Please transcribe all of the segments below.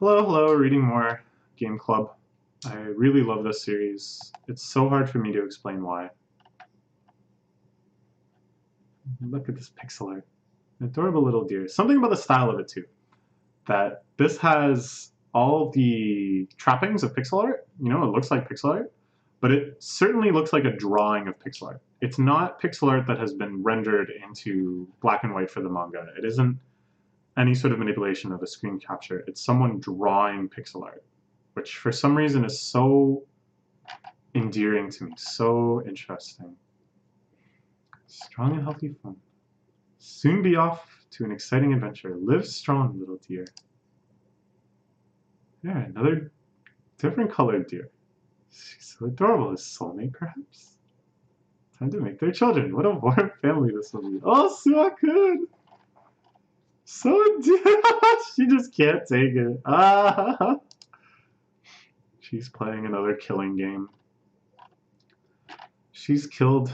Hello, hello, reading more Game Club. I really love this series. It's so hard for me to explain why. Look at this pixel art. Adorable little deer. Something about the style of it too. That this has all the trappings of pixel art. You know, it looks like pixel art, but it certainly looks like a drawing of pixel art. It's not pixel art that has been rendered into black and white for the manga. It isn't any sort of manipulation of a screen capture. It's someone drawing pixel art, which for some reason is so endearing to me, so interesting. Strong and healthy fun. Soon be off to an exciting adventure. Live strong, little deer. Yeah, another different colored deer. She's so adorable. His soulmate, perhaps? Time to make their children. What a warm family this will be. Oh, Suakun! So dear! She just can't take it. Ah! She's playing another killing game. She's killed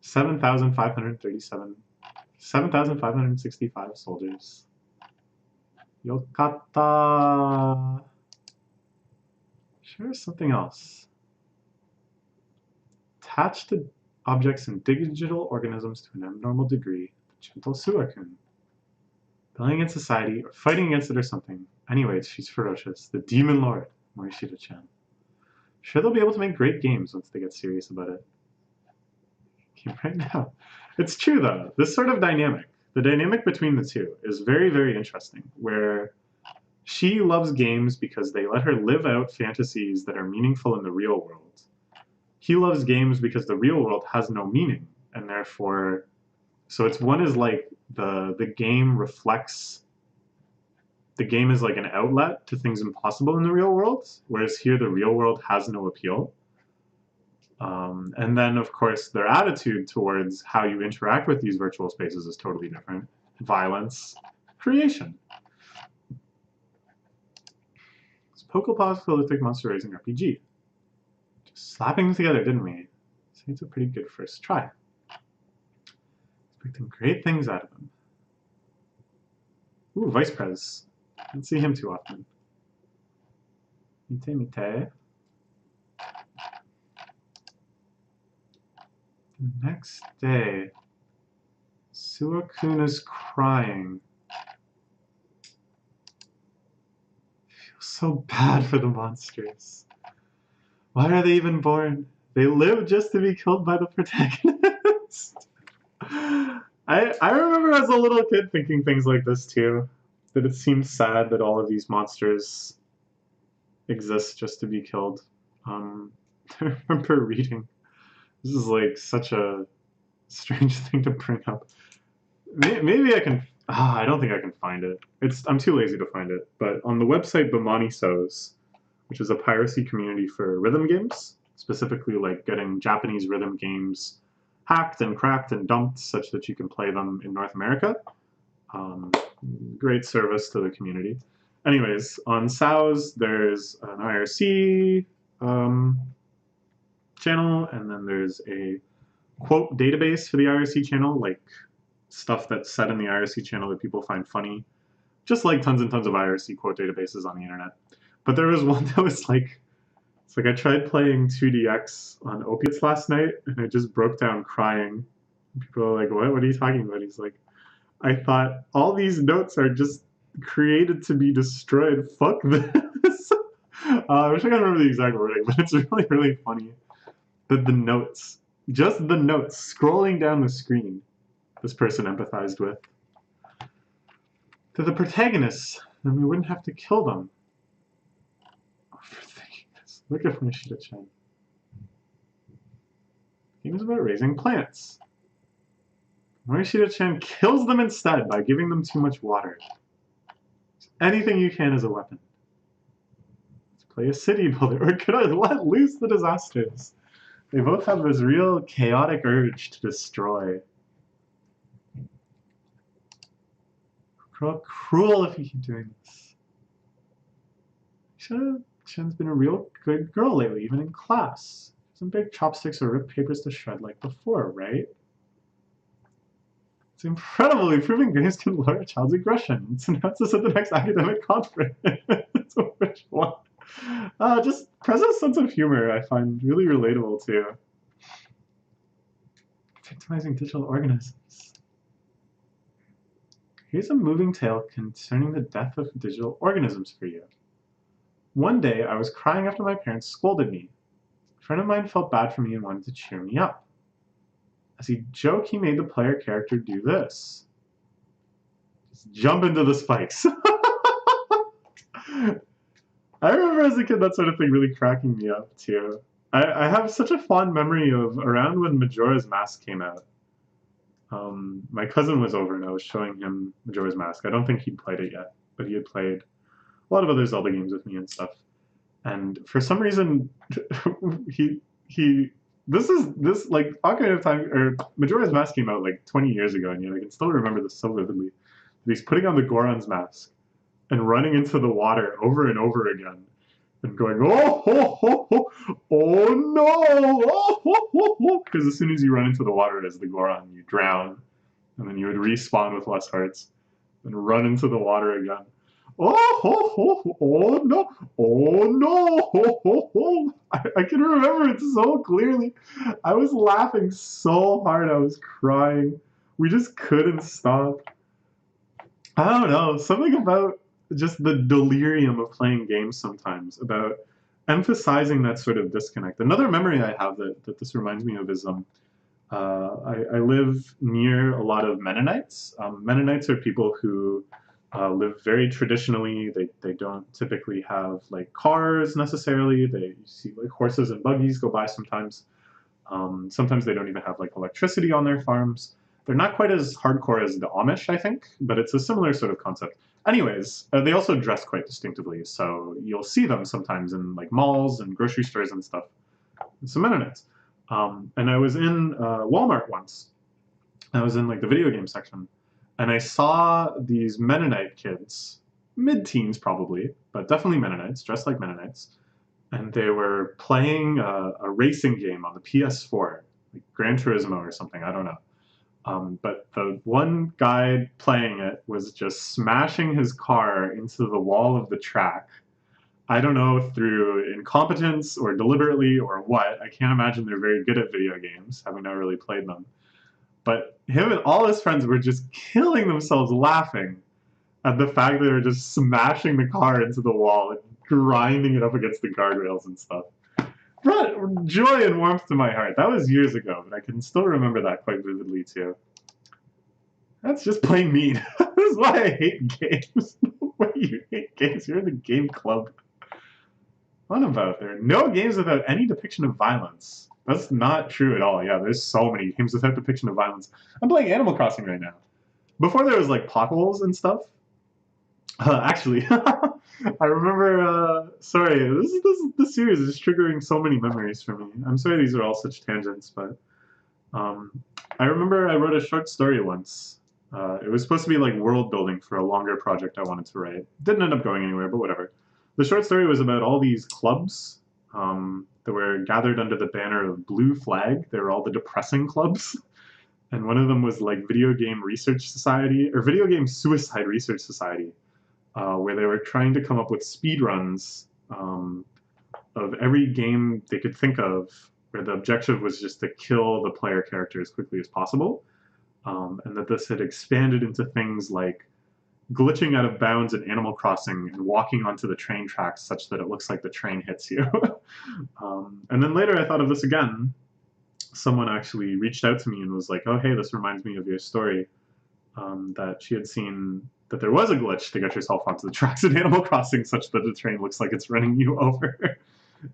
7,565 soldiers. Yokata. Sure, something else. Attached to objects and digital organisms to an abnormal degree. The gentle Suakun. Rebelling against society, or fighting against it or something. Anyways, she's ferocious. The Demon Lord, Morishita-chan. Sure, they'll be able to make great games once they get serious about it. Right now. It's true, though. This sort of dynamic, the dynamic between the two, is very, very interesting, where she loves games because they let her live out fantasies that are meaningful in the real world. He loves games because the real world has no meaning, and therefore, so it's one is like the game reflects, the game is like an outlet to things impossible in the real world, whereas here the real world has no appeal. And then, of course, their attitude towards how you interact with these virtual spaces is totally different. Violence, creation. It's Pokepocalyptic Monster Racing RPG. Just slapping together, didn't we? So it's a pretty good first try. Expecting great things out of him. Ooh, Vice Prez. Don't see him too often. Mite mite. The next day, Suakun is crying. I feel so bad for the monsters. Why are they even born? They live just to be killed by the protagonist. I remember as a little kid thinking things like this too. That it seems sad that all of these monsters exist just to be killed. I remember reading. This is like such a strange thing to bring up. Maybe I can. I don't think I can find it. I'm too lazy to find it. But on the website Bomani So's, which is a piracy community for rhythm games, specifically like getting Japanese rhythm games hacked and cracked and dumped such that you can play them in North America. Great service to the community. Anyways, on SOWs, there's an IRC channel, and then there's a quote database for the IRC channel, like stuff that's said in the IRC channel that people find funny, just like tons and tons of IRC quote databases on the internet. But there was one that was like, it's like I tried playing 2DX on Opiates last night, and I just broke down crying. People are like, what are you talking about? He's like, I thought all these notes are just created to be destroyed. Fuck this. I wish I could remember the exact wording, but it's really, really funny that the notes, just the notes scrolling down the screen, this person empathized with. They're the protagonists, then we wouldn't have to kill them. Oh, for thinking this. Look at Morishita-chan. The game is about raising plants. Morishita-chan kills them instead by giving them too much water. Anything you can is a weapon. Let's play a city builder, or could I let loose the disasters? They both have this real chaotic urge to destroy. Cruel if you keep doing this. Shen's been a real good girl lately, even in class. Some big chopsticks or rip papers to shred like before, right? It's incredible. Improving grades can lower a child's aggression. It's announced this at the next academic conference. So which one? Just Prezo's sense of humor I find really relatable too. Victimizing digital organisms. Here's a moving tale concerning the death of digital organisms for you. One day, I was crying after my parents scolded me. A friend of mine felt bad for me and wanted to cheer me up. As he joked, he made the player character do this. Just jump into the spikes. I remember as a kid that sort of thing really cracking me up too. I have such a fond memory of around when Majora's Mask came out. My cousin was over and I was showing him Majora's Mask. I don't think he'd played it yet, but he had played a lot of other Zelda games with me and stuff. And for some reason, he this like Ocarina of Time or Majora's Mask came out like 20 years ago, and yet I can still remember this so vividly. He's putting on the Goron's mask and running into the water over and over again, and going oh ho ho ho oh no oh ho ho ho, because as soon as you run into the water as the Goron, you drown, and then you would respawn with less hearts, and run into the water again. Oh, ho, ho, oh no, oh no, ho, ho, ho. I can remember it so clearly. I was laughing so hard, I was crying. We just couldn't stop. I don't know, something about just the delirium of playing games sometimes, about emphasizing that sort of disconnect. Another memory I have that this reminds me of is I live near a lot of Mennonites. Mennonites are people who live very traditionally. They don't typically have like cars necessarily. You see like horses and buggies go by sometimes. Sometimes they don't even have like electricity on their farms. They're not quite as hardcore as the Amish, I think, but it's a similar sort of concept. Anyways, they also dress quite distinctively, so you'll see them sometimes in like malls and grocery stores and stuff. Some Mennonites. And I was in Walmart once. I was in like the video game section, and I saw these Mennonite kids, mid-teens probably, but definitely Mennonites, dressed like Mennonites, and they were playing a racing game on the PS4, like Gran Turismo or something, I don't know. But the one guy playing it was just smashing his car into the wall of the track. I don't know through incompetence or deliberately or what. I can't imagine they're very good at video games, having not really played them. But him and all his friends were just killing themselves laughing at the fact that they were just smashing the car into the wall and grinding it up against the guardrails and stuff. Brought joy and warmth to my heart. That was years ago, but I can still remember that quite vividly too. That's just plain mean. This is why I hate games. Why you hate games? You're in the game club. What about there? No games without any depiction of violence. That's not true at all. Yeah, there's so many games without depiction of violence. I'm playing Animal Crossing right now. Before there was like potholes and stuff. Actually, I remember. Sorry, this series is triggering so many memories for me. I'm sorry these are all such tangents, but I remember I wrote a short story once. It was supposed to be like world building for a longer project I wanted to write. Didn't end up going anywhere, but whatever. The short story was about all these clubs that were gathered under the banner of Blue Flag. They were all the depressing clubs. And one of them was like Video Game Research Society, or Video Game Suicide Research Society, where they were trying to come up with speed runs of every game they could think of, where the objective was just to kill the player character as quickly as possible. And that this had expanded into things like glitching out of bounds in Animal Crossing and walking onto the train tracks such that it looks like the train hits you. And then later I thought of this again. Someone actually reached out to me and was like, oh, hey, this reminds me of your story, that she had seen that there was a glitch to get yourself onto the tracks in Animal Crossing such that the train looks like it's running you over.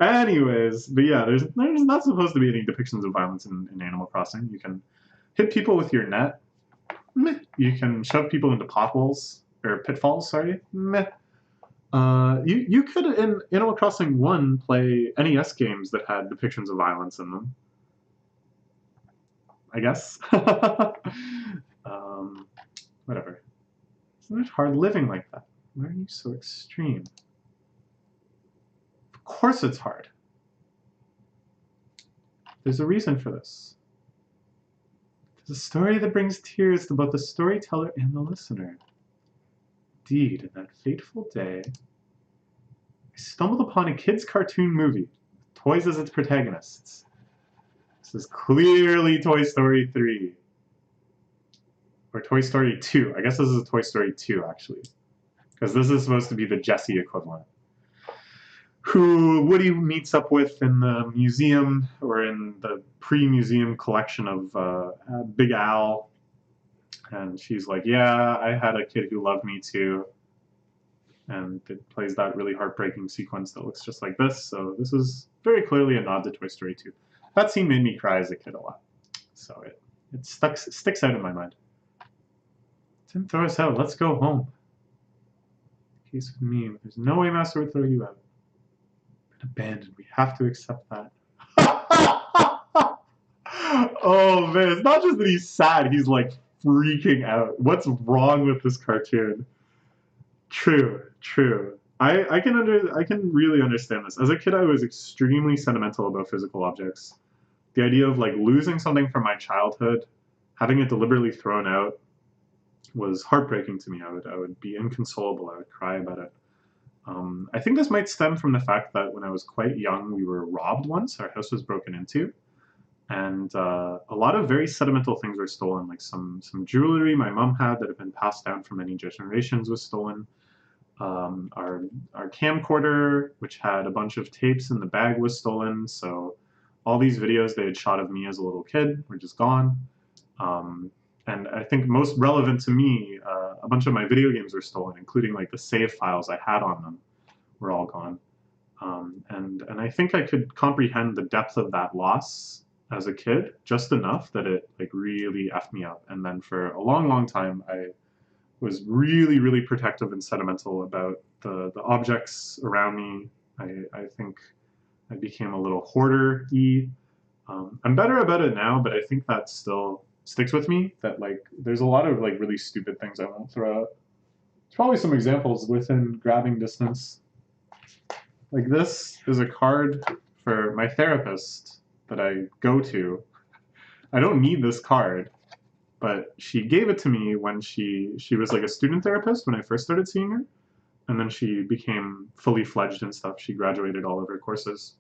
Anyways, but yeah, there's not supposed to be any depictions of violence in Animal Crossing. You can hit people with your net. Meh. You can shove people into potholes, or pitfalls, sorry. Meh. You could, in Animal Crossing 1, play NES games that had depictions of violence in them. I guess. Whatever. Isn't it hard living like that? Why are you so extreme? Of course it's hard. There's a reason for this. There's a story that brings tears to both the storyteller and the listener. Indeed, in that fateful day, I stumbled upon a kid's cartoon movie, with toys as its protagonists. This is clearly Toy Story 3. Or Toy Story 2. I guess this is a Toy Story 2, actually. Because this is supposed to be the Jessie equivalent. Who Woody meets up with in the museum, or in the pre-museum collection of Big Al. And she's like, yeah, I had a kid who loved me too. And it plays that really heartbreaking sequence that looks just like this. So this is very clearly a nod to Toy Story 2. That scene made me cry as a kid a lot. So it sticks out in my mind. Didn't throw us out. Let's go home. Case with me. There's no way Master would throw you out. Been abandoned. We have to accept that. Oh man, it's not just that he's sad. He's like freaking out. What's wrong with this cartoon? True. I can really understand this. As a kid, I was extremely sentimental about physical objects. The idea of like losing something from my childhood, having it deliberately thrown out, was heartbreaking to me. I would be inconsolable. I would cry about it. I think this might stem from the fact that when I was quite young, we were robbed once. Our house was broken into, and a lot of very sentimental things were stolen. Like some jewelry my mom had that had been passed down for many generations was stolen. Our camcorder, which had a bunch of tapes in the bag, was stolen. So all these videos they had shot of me as a little kid were just gone. And I think most relevant to me, a bunch of my video games were stolen, including like the save files I had on them were all gone. And I think I could comprehend the depth of that loss as a kid just enough that it like really effed me up. And then for a long time, I was really protective and sentimental about the objects around me. I think I became a little hoarder-y. I'm better about it now, but I think that still sticks with me, that like there's a lot of like really stupid things I won't throw out. There's probably some examples within grabbing distance. Like this is a card for my therapist that I go to. I don't need this card, but she gave it to me when she was like a student therapist when I first started seeing her, and then she became fully fledged and stuff. She graduated all of her courses.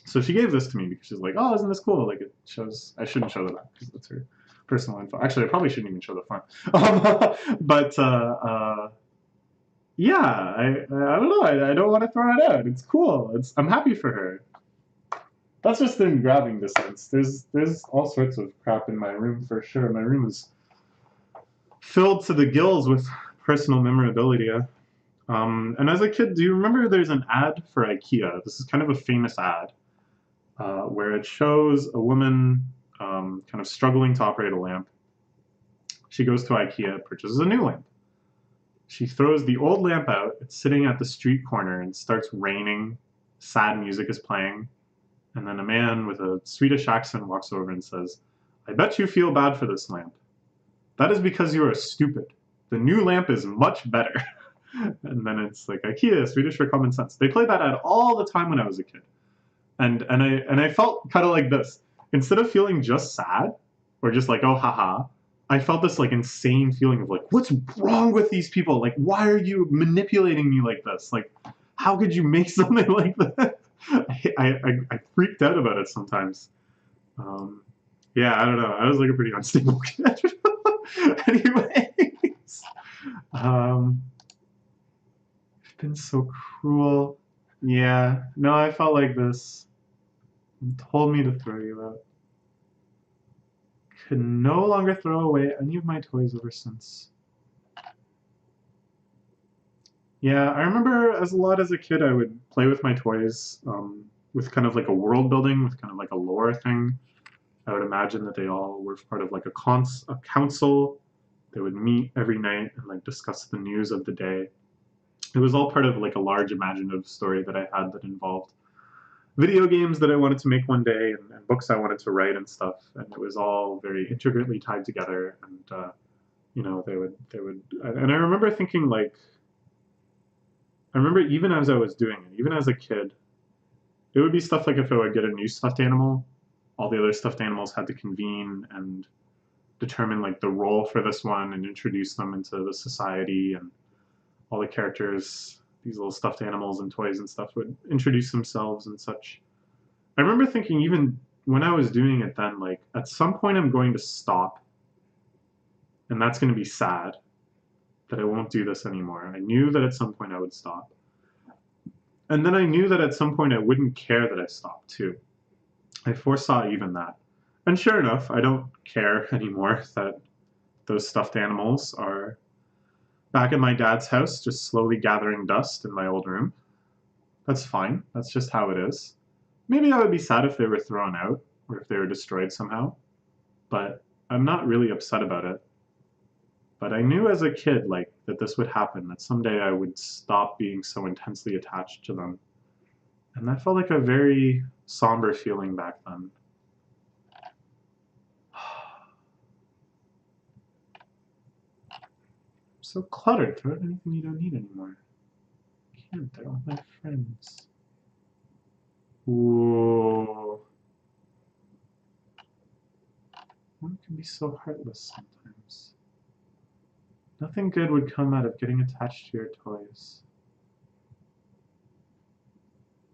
So she gave this to me because she's like, oh, isn't this cool? Like it shows, I shouldn't show the back because that's her personal info. Actually, I probably shouldn't even show the front. But yeah, I don't know. I don't want to throw it out. It's cool. I'm happy for her. That's just in grabbing distance. There's all sorts of crap in my room for sure. My room is filled to the gills with personal memorabilia. And as a kid, do you remember there's an ad for IKEA? This is kind of a famous ad where it shows a woman kind of struggling to operate a lamp. She goes to IKEA, purchases a new lamp. She throws the old lamp out. It's sitting at the street corner and it starts raining. Sad music is playing. And then a man with a Swedish accent walks over and says, I bet you feel bad for this lamp. That is because you are stupid. The new lamp is much better. And then it's like IKEA, Swedish for common sense. They played that ad all the time when I was a kid. And I felt kind of like this. Instead of feeling just sad or just like, oh, haha, I felt this like insane feeling of like, what's wrong with these people? Like, why are you manipulating me like this? Like, how could you make something like that? I freaked out about it sometimes. Yeah, I don't know. I was like a pretty unstable kid. Anyways, it's been so cruel. Yeah, no, I felt like this. You told me to throw you out. Could no longer throw away any of my toys ever since. Yeah, I remember as a kid, I would play with my toys with kind of like a world building, with kind of like a lore thing. I would imagine that they all were part of like a council. They would meet every night and like discuss the news of the day. It was all part of like a large imaginative story that I had that involved video games that I wanted to make one day and books I wanted to write and stuff. And it was all very intricately tied together. And you know, they would, and I remember thinking like, I remember even as I was doing it, even as a kid, it would be stuff like if I would get a new stuffed animal, all the other stuffed animals had to convene and determine like the role for this one and introduce them into the society, and all the characters, these little stuffed animals and toys and stuff would introduce themselves and such. I remember thinking even when I was doing it then, like, at some point I'm going to stop, and that's going to be sad that I won't do this anymore. I knew that at some point I would stop. And then I knew that at some point I wouldn't care that I stopped too. I foresaw even that. And sure enough, I don't care anymore that those stuffed animals are back at my dad's house, just slowly gathering dust in my old room. That's fine. That's just how it is. Maybe I would be sad if they were thrown out or if they were destroyed somehow, but I'm not really upset about it. But I knew as a kid, like, that this would happen, that someday I would stop being so intensely attached to them. And that felt like a very somber feeling back then. So cluttered. Throw out anything you don't need anymore. Can't. They're all my friends. Ooh. One can be so heartless sometimes. Nothing good would come out of getting attached to your toys.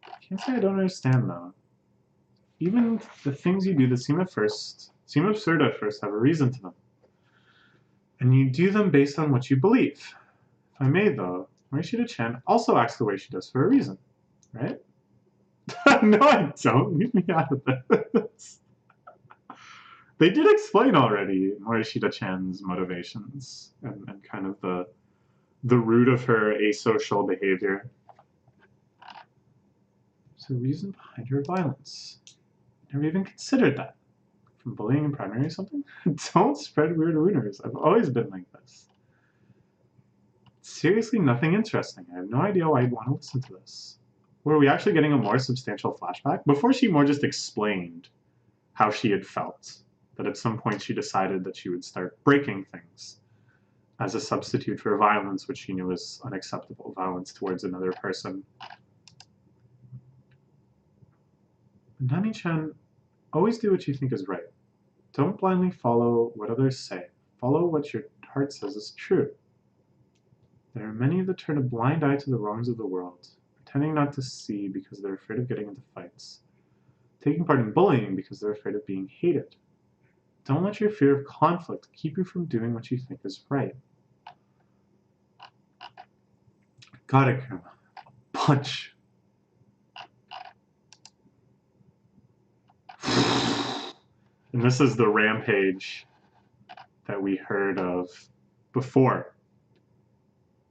I can't say I don't understand though. Even the things you do that seem absurd at first, have a reason to them. And you do them based on what you believe. If I may though, Morishita-chan also acts the way she does for a reason, right? No, I don't. Leave me out of this. They did explain already Morishita-chan's motivations and kind of the root of her asocial behavior. There's a reason behind her violence. Never even considered that. From bullying in primary or something? Don't spread weird rumors. I've always been like this. Seriously, nothing interesting. I have no idea why I'd want to listen to this. Were we actually getting a more substantial flashback? Before she more just explained how she had felt. That at some point she decided that she would start breaking things as a substitute for violence, which she knew was unacceptable, violence towards another person. Nani-chan, always do what you think is right. Don't blindly follow what others say. Follow what your heart says is true. There are many that turn a blind eye to the wrongs of the world, pretending not to see because they're afraid of getting into fights, taking part in bullying because they're afraid of being hated. Don't let your fear of conflict keep you from doing what you think is right. Got it, Kuma. Punch. And this is the rampage that we heard of before,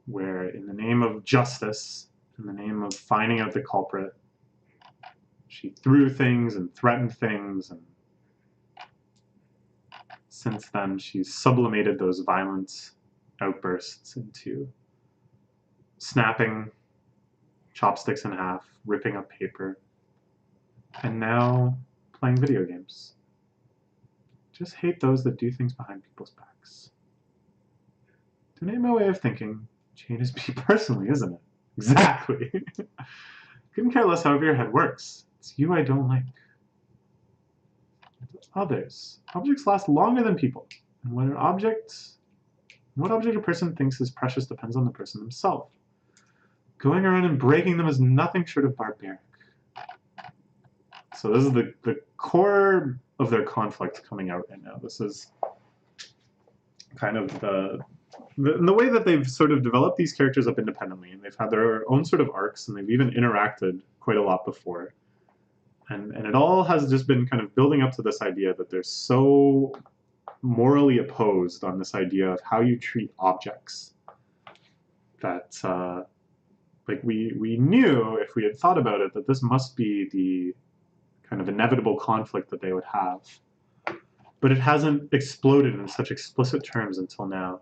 where in the name of justice, in the name of finding out the culprit, she threw things and threatened things, and since then she's sublimated those violent outbursts into snapping chopsticks in half, ripping up paper, and now playing video games. Just hate those that do things behind people's backs. To name my way of thinking, Jane is me personally, isn't it? Exactly. Couldn't care less however your head works. It's you I don't like. Others. Objects last longer than people. And what object a person thinks is precious depends on the person himself. Going around and breaking them is nothing short of barbaric. So this is the core of their conflict coming out right now. This is kind of the way that they've sort of developed these characters up independently, and they've had their own sort of arcs, and they've even interacted quite a lot before. And it all has just been kind of building up to this idea that they're so morally opposed on this idea of how you treat objects that like we knew, if we had thought about it, that this must be the kind of inevitable conflict that they would have. But it hasn't exploded in such explicit terms until now.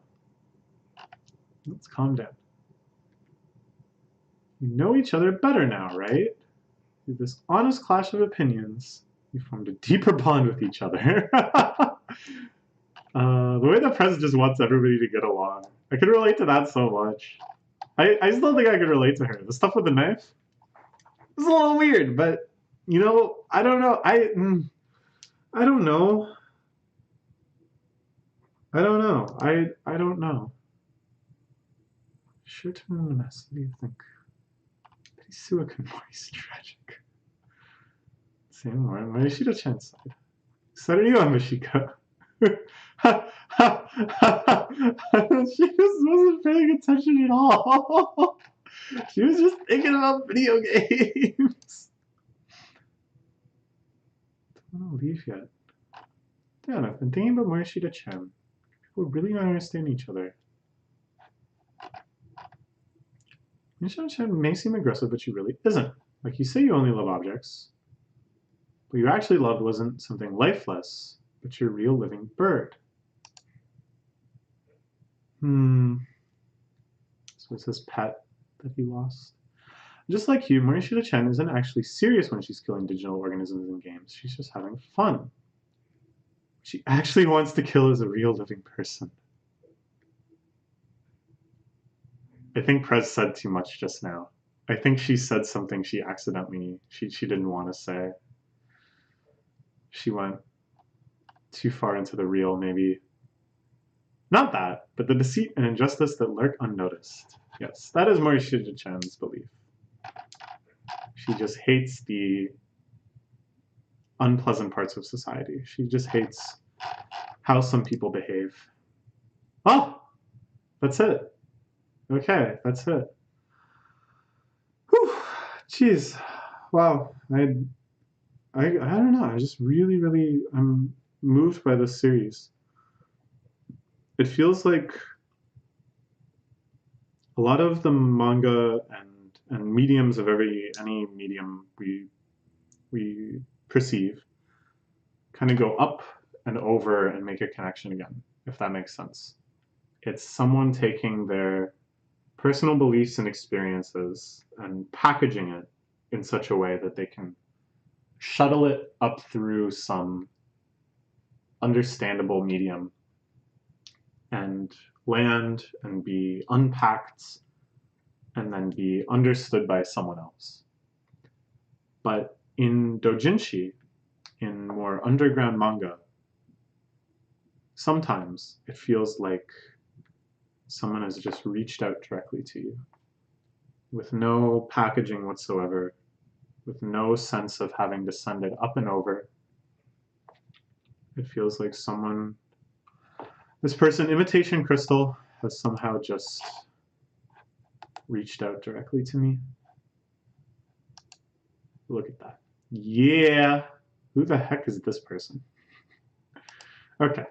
Let's calm down. You know each other better now, right? Through this honest clash of opinions, you formed a deeper bond with each other. The way the press just wants everybody to get along. I could relate to that so much. I still think I could relate to her. The stuff with the knife is a little weird, but, you know, I don't know. I don't know. I don't know. I don't know. Sure to ruin a mess. What do you think? Suakun more is tragic. Same more. Morishita-chan side. Sorry, Mishika. She just wasn't paying attention at all. She was just thinking about video games. I don't leave yet. Damn, I've been thinking about Morishita-chan. People really don't understand each other. Morishita-chan may seem aggressive, but she really isn't. Like, you say you only love objects. What you actually loved wasn't something lifeless, but your real living bird. So it's his pet that he lost. Just like you, Morishita-chan isn't actually serious when she's killing digital organisms in games. She's just having fun. What she actually wants to kill is a real living person. I think Prez said too much just now. I think she said something she accidentally, she didn't want to say. She went too far into the real, maybe. Not that, but the deceit and injustice that lurk unnoticed. Yes, that is Morishita-chan's belief. She just hates the unpleasant parts of society. She just hates how some people behave. Oh, that's it. Okay, that's it. Whew, jeez, wow. I don't know. I just really, I'm moved by this series. It feels like a lot of the manga and mediums of any medium we perceive kind of go up and over and make a connection again, if that makes sense. It's someone taking their personal beliefs and experiences and packaging it in such a way that they can shuttle it up through some understandable medium and land and be unpacked and then be understood by someone else. But in doujinshi, in more underground manga, sometimes it feels like someone has just reached out directly to you with no packaging whatsoever, with no sense of having to send it up and over. It feels like someone, this person, Imitation Crystal, has somehow just reached out directly to me. Look at that. Yeah. Who the heck is this person? Okay.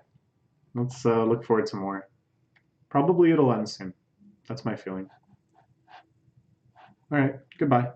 Let's look forward to more. Probably it'll end soon. That's my feeling. All right. Goodbye.